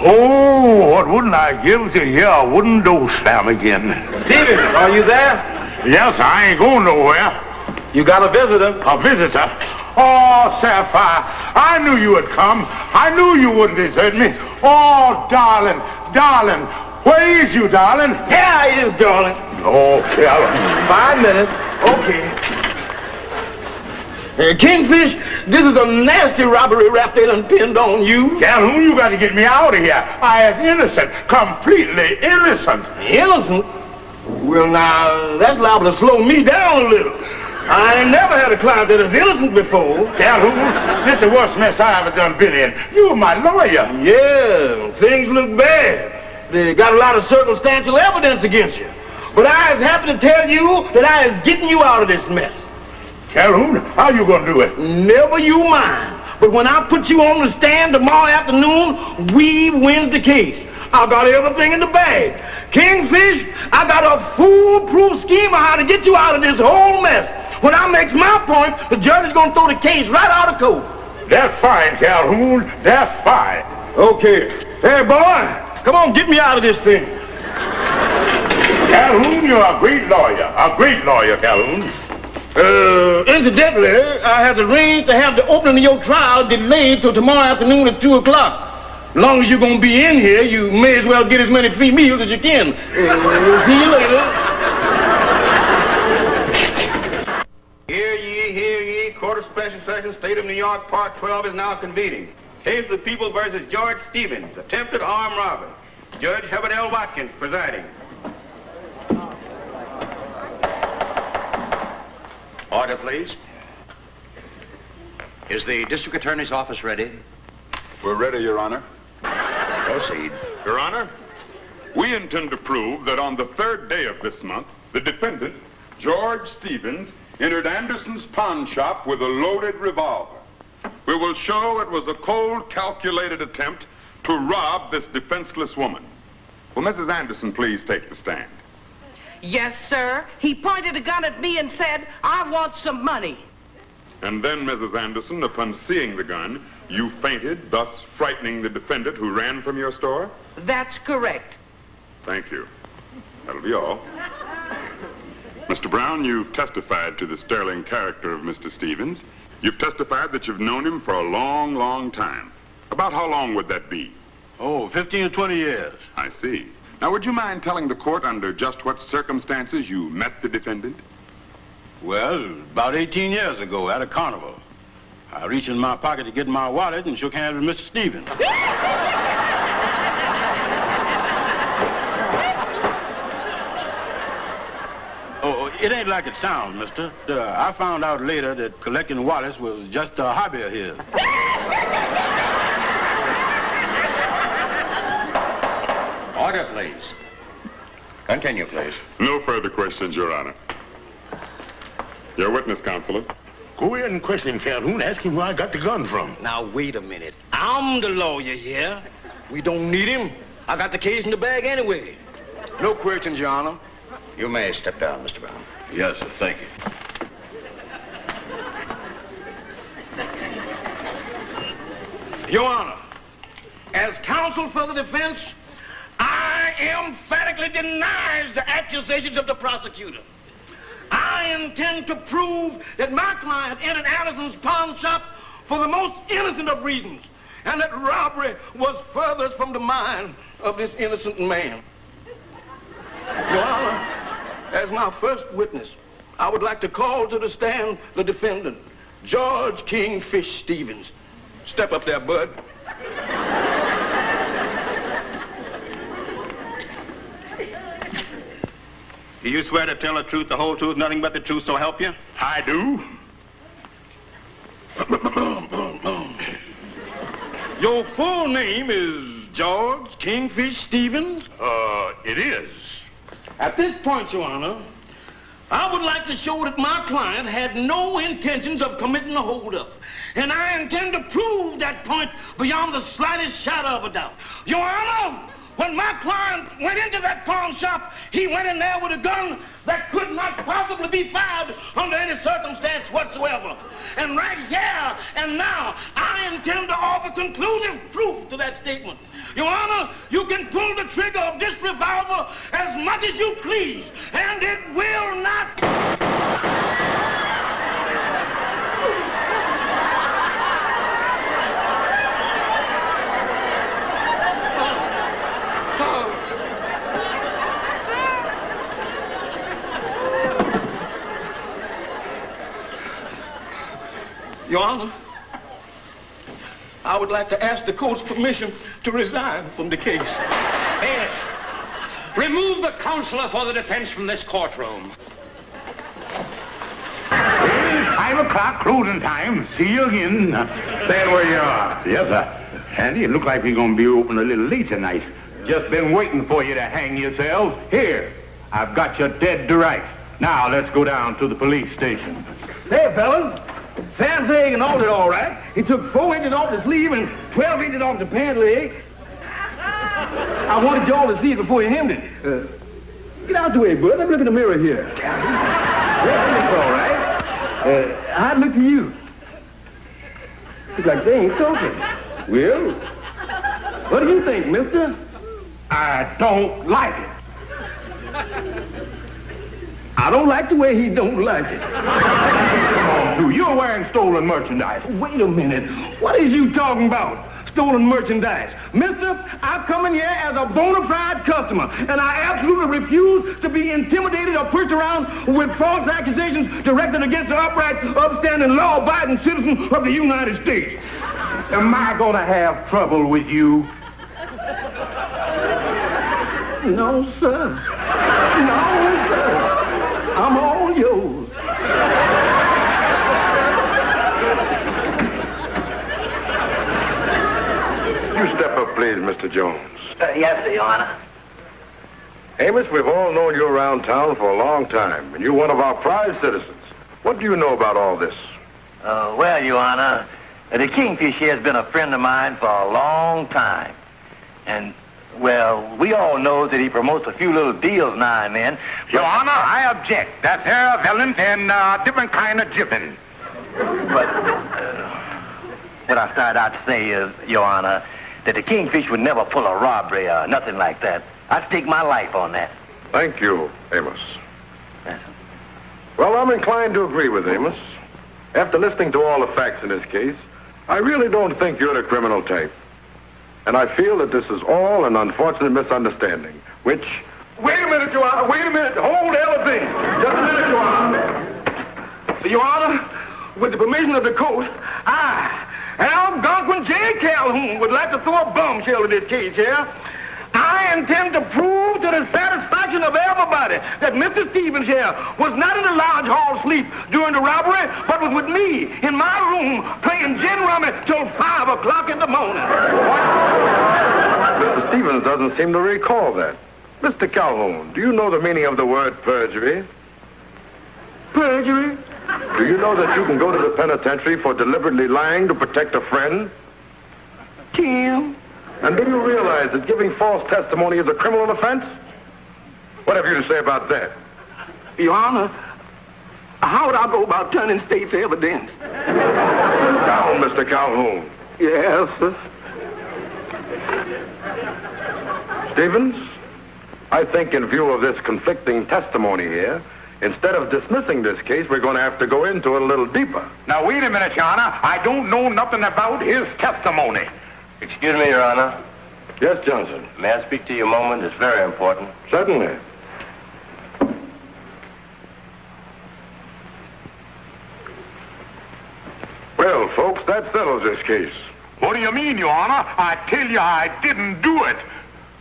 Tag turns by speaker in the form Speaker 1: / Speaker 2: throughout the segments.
Speaker 1: Oh, what wouldn't I give to hear a wooden door slam again?
Speaker 2: Stevens, are you there?
Speaker 1: Yes, I ain't going nowhere.
Speaker 2: You got a visitor.
Speaker 1: A visitor? Oh, Sapphire, I knew you would come. I knew you wouldn't desert me. Oh, darling, darling. Where is you, darling?
Speaker 2: Here he is, darling.
Speaker 1: Oh, Calhoun.
Speaker 2: 5 minutes. Okay. Kingfish, this is a nasty robbery rap they done pinned on you.
Speaker 1: Calhoun, you got to get me out of here. I am innocent, completely innocent.
Speaker 2: Innocent? Well, now, that's liable to slow me down a little. I ain't never had a client that is innocent before.
Speaker 1: Calhoun, this is the worst mess I ever done been in. You were my lawyer.
Speaker 2: Yeah, things look bad. They got a lot of circumstantial evidence against you. But I is happy to tell you that I is getting you out of this mess.
Speaker 1: Calhoun, how you gonna do it?
Speaker 2: Never you mind. But when I put you on the stand tomorrow afternoon, we win the case. I got everything in the bag. Kingfish, I got a foolproof scheme of how to get you out of this whole mess. When I makes my point, the judge is gonna throw the case right out of court.
Speaker 1: That's fine, Calhoun. That's fine.
Speaker 2: Okay. Hey, boy, come on, get me out of this thing.
Speaker 1: Calhoun, you're a great lawyer, Calhoun.
Speaker 2: Incidentally, I have arranged to have the opening of your trial delayed till tomorrow afternoon at 2 o'clock. As long as you're going to be in here, you may as well get as many free meals as you can. See you later. Hear ye, Court of Special Sessions, State of New York, Part 12 is now convening. Case of the People versus George Stevens, attempted armed robbery. Judge Herbert L. Watkins presiding.
Speaker 3: Order, please. Is the district attorney's office ready?
Speaker 4: We're ready, Your Honor.
Speaker 3: Proceed.
Speaker 4: Your Honor, we intend to prove that on the 3rd day of this month, the defendant, George Stevens, entered Anderson's pawn shop with a loaded revolver. We will show it was a cold, calculated attempt to rob this defenseless woman. Will Mrs. Anderson please take the stand?
Speaker 5: Yes, sir. He pointed a gun at me and said, "I want some money."
Speaker 4: And then, Mrs. Anderson, upon seeing the gun, you fainted, thus frightening the defendant who ran from your store?
Speaker 5: That's correct.
Speaker 4: Thank you. That'll be all. Mr. Brown, you've testified to the sterling character of Mr. Stevens. You've testified that you've known him for a long, long time. About how long would that be?
Speaker 6: Oh, 15 or 20 years.
Speaker 4: I see. Now, would you mind telling the court under just what circumstances you met the defendant?
Speaker 6: Well, about 18 years ago at a carnival. I reached in my pocket to get my wallet and shook hands with Mr. Stevens. Oh, it ain't like it sounds, mister. I found out later that collecting wallets was just a hobby of his.
Speaker 3: Order, please. Continue, please.
Speaker 4: No further questions, Your Honor. Your witness, Counselor.
Speaker 1: Go ahead and question him, Calhoun. Ask him where I got the gun from.
Speaker 2: Now, wait a minute. I'm the lawyer here. We don't need him. I got the case in the bag anyway. No questions, Your Honor.
Speaker 3: You may step down, Mr. Brown.
Speaker 6: Yes, sir. Thank you.
Speaker 2: Your Honor, as counsel for the defense, I emphatically denies the accusations of the prosecutor. I intend to prove that my client entered Anderson's pawn shop for the most innocent of reasons, and that robbery was furthest from the mind of this innocent man. Your Honor, as my first witness, I would like to call to the stand the defendant, George Kingfish Stevens. Step up there, bud. Do you swear to tell the truth, the whole truth, nothing but the truth, so help you?
Speaker 1: I do.
Speaker 2: Your full name is George Kingfish Stevens?
Speaker 1: It is.
Speaker 2: At this point, Your Honor, I would like to show that my client had no intentions of committing a holdup. And I intend to prove that point beyond the slightest shadow of a doubt. Your Honor, when my client went into that pawn shop, he went in there with a gun that could not possibly be fired under any circumstance whatsoever. And right here and now, I intend to offer conclusive proof to that statement. Your Honor, you can pull the trigger of this revolver as much as you please, and it will not... Your Honor, I would like to ask the court's permission to resign from the case.
Speaker 7: Bailiff, remove the counselor for the defense from this courtroom.
Speaker 1: 5 o'clock, closing time. See you again. Stand where you are. Yes, sir. Andy, it looks like we're going to be open a little late tonight. Just been waiting for you to hang yourselves. Here, I've got you dead to rights. Now, let's go down to the police station.
Speaker 2: Hey, fellas. Sam's leg and all it all right. He took 4 inches off the sleeve and 12 inches off the pant leg. I wanted y'all to see it before you hemmed it. Get out the way, bud. Let me look in the mirror here. That's all right. How'd it look to you? Looks like they ain't talking. Well, what do you think, mister?
Speaker 1: I don't like it.
Speaker 2: I don't like the way he don't like it.
Speaker 1: Come on, Sue. You're wearing stolen merchandise.
Speaker 2: Wait a minute. What is you talking about? Stolen merchandise. Mister, I've come in here as a bona fide customer, and I absolutely refuse to be intimidated or pushed around with false accusations directed against the upright, upstanding, law-abiding citizen of the United States.
Speaker 1: Am I going to have trouble with you?
Speaker 2: No, sir. No, sir. I'm all yours.
Speaker 8: You step up, please, Mr. Jones.
Speaker 9: Yes, sir, Your Honor.
Speaker 8: Amos, we've all known you around town for a long time, and you're one of our prized citizens. What do you know about all this?
Speaker 9: Well, Your Honor, the Kingfish here has been a friend of mine for a long time. And, well, we all know that he promotes a few little deals now and then.
Speaker 1: Your Honor, I object. That's violent and different kind of jibbing.
Speaker 9: But what I started out to say is, Your Honor, that the Kingfish would never pull a robbery or nothing like that. I'd stake my life on that.
Speaker 8: Thank you, Amos.
Speaker 9: Yes.
Speaker 8: Well, I'm inclined to agree with Amos. After listening to all the facts in this case, I really don't think you're the criminal type. And I feel that this is all an unfortunate misunderstanding, which...
Speaker 2: Wait a minute, Your Honor. Wait a minute. Hold everything. Just a minute, Your Honor. Your Honor, with the permission of the court, I, Algonquin J. Calhoun, would like to throw a bombshell in this case here. I intend to prove to the satisfaction of everybody that Mr. Stevens here was not in the lodge hall asleep during the robbery, but was with me in my room playing gin rummy till 5 o'clock in the morning.
Speaker 8: Mr. Stevens doesn't seem to recall that. Mr. Calhoun, do you know the meaning of the word perjury?
Speaker 2: Perjury?
Speaker 8: Do you know that you can go to the penitentiary for deliberately lying to protect a friend?
Speaker 2: Tim?
Speaker 8: And do you realize that giving false testimony is a criminal offense? What have you to say about that?
Speaker 2: Your Honor, how would I go about turning state's evidence?
Speaker 8: Down, Mr. Calhoun.
Speaker 2: Yes, sir.
Speaker 8: Stevens, I think in view of this conflicting testimony here, instead of dismissing this case, we're going to have to go into it a little deeper.
Speaker 1: Now, wait a minute, Your Honor. I don't know nothing about his testimony.
Speaker 9: Excuse me, Your Honor.
Speaker 8: Yes, Johnson.
Speaker 9: May I speak to you a moment? It's very important.
Speaker 8: Certainly. Well, folks, that settles this case.
Speaker 1: What do you mean, Your Honor? I tell you, I didn't do it.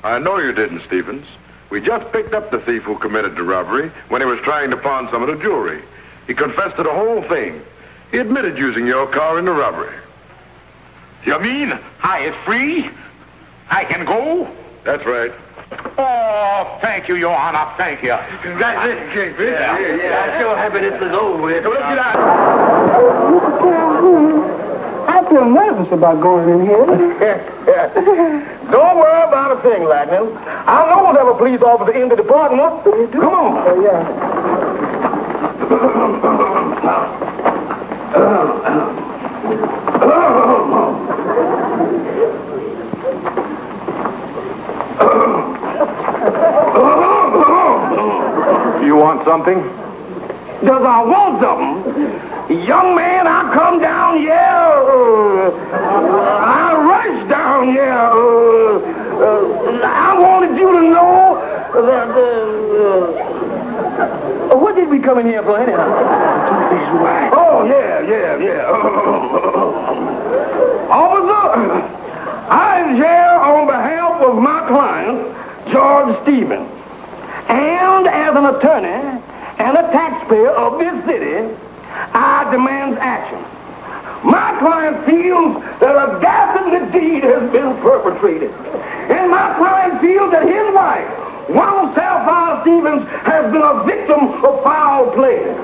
Speaker 8: I know you didn't, Stevens. We just picked up the thief who committed the robbery when he was trying to pawn some of the jewelry. He confessed to the whole thing. He admitted using your car in the robbery.
Speaker 1: You mean I is free? I can go?
Speaker 8: That's right.
Speaker 1: Oh, thank you, Your Honor. Thank you.
Speaker 2: Congratulations, Kingfish.
Speaker 9: Yeah, I'm sure happy this is over with.
Speaker 2: Let's get out. Mr. Calhoun, I feel nervous about going in here.
Speaker 8: Don't worry about it,
Speaker 10: thing, Lightning. I know there's a police officer in the department. Come on. Oh, yeah.
Speaker 8: You want something?
Speaker 10: Does I want something? Young man, I come down here. I rushed down here. I wanted you to know that. What did we come in here for anyhow? Oh, yeah. Officer, I'm here on behalf of my client, George Stevens. And as an attorney and a taxpayer of this city, I demand action. My client feels that a ghastly deed has been perpetrated. And my client feels that his wife, Ronald Sapphire Stevens, has been a victim of foul play. And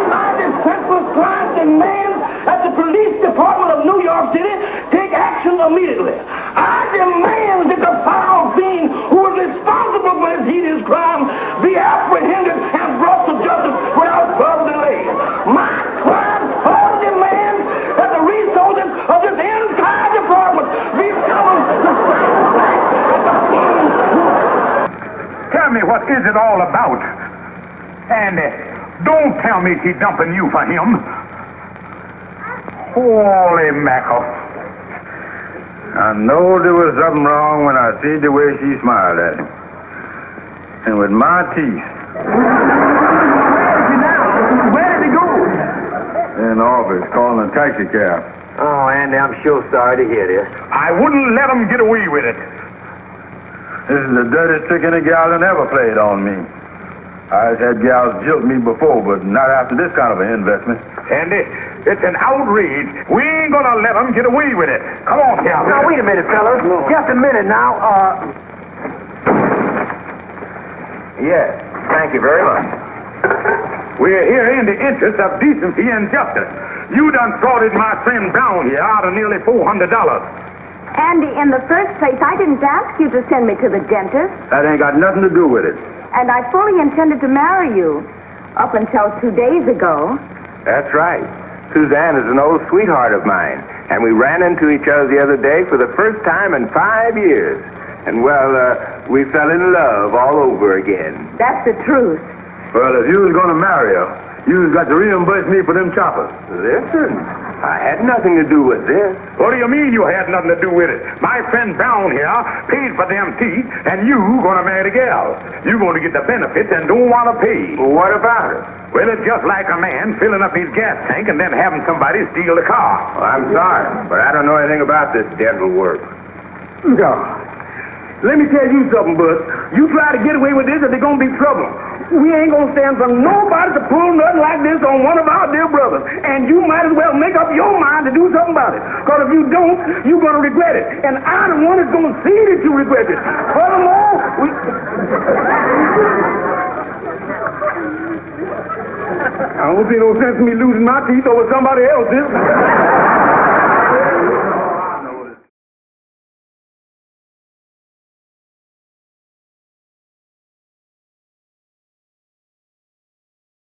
Speaker 10: my defenseless client demands that the police department of New York City take action immediately. I demand that the foul fiend who is responsible for this heinous crime be apprehended and brought to justice without further delay. My client further demands that the resources of this entire department be summoned to
Speaker 1: Tell me, what is it all about? And don't tell me she's dumping you for him. Holy mackerel.
Speaker 6: I know there was something wrong when I see the way she smiled at him. And with my teeth.
Speaker 10: Where did he go?
Speaker 6: In the office, calling a taxi cab.
Speaker 9: Oh, Andy, I'm sure sorry to hear this.
Speaker 1: I wouldn't let him get away with it.
Speaker 6: This is the dirtiest trick any gal that ever played on me. I've had gals jilt me before, but not after this kind of an investment.
Speaker 1: Andy, it's an outrage. We ain't gonna let him get away with it. Come on, Calhoun.
Speaker 10: Now, wait a minute, fellas. Just a minute now.
Speaker 9: Yes, thank you very much.
Speaker 1: We're here in the interest of decency and justice. You done frauded my friend Brown here out of nearly $400.
Speaker 11: Andy, in the first place, I didn't ask you to send me to the dentist.
Speaker 6: That ain't got nothing to do with it.
Speaker 11: And I fully intended to marry you. Up until 2 days ago.
Speaker 9: That's right. Suzanne is an old sweetheart of mine. And we ran into each other the other day for the first time in 5 years. And, well, we fell in love all over again.
Speaker 11: That's the truth.
Speaker 6: Well, if you was going to marry her, you was got to reimburse me for them choppers.
Speaker 9: Listen, I had nothing to do with this.
Speaker 1: What do you mean you had nothing to do with it? My friend Brown here paid for them teeth, and you gonna marry the gal. You gonna get the benefits and don't want to pay.
Speaker 9: Well, what about it?
Speaker 1: Well, it's just like a man filling up his gas tank and then having somebody steal the car.
Speaker 9: Well, I'm sorry, but I don't know anything about this dental work.
Speaker 10: God. Let me tell you something, Bud. You try to get away with this, and there's gonna be trouble. We ain't gonna stand for nobody to pull nothing like this on one of our dear brothers. And you might as well make up your mind to do something about it. Because if you don't, you're gonna regret it. And I'm the one that's gonna see that you regret it. Furthermore, I don't see no sense in me losing my teeth over somebody else's.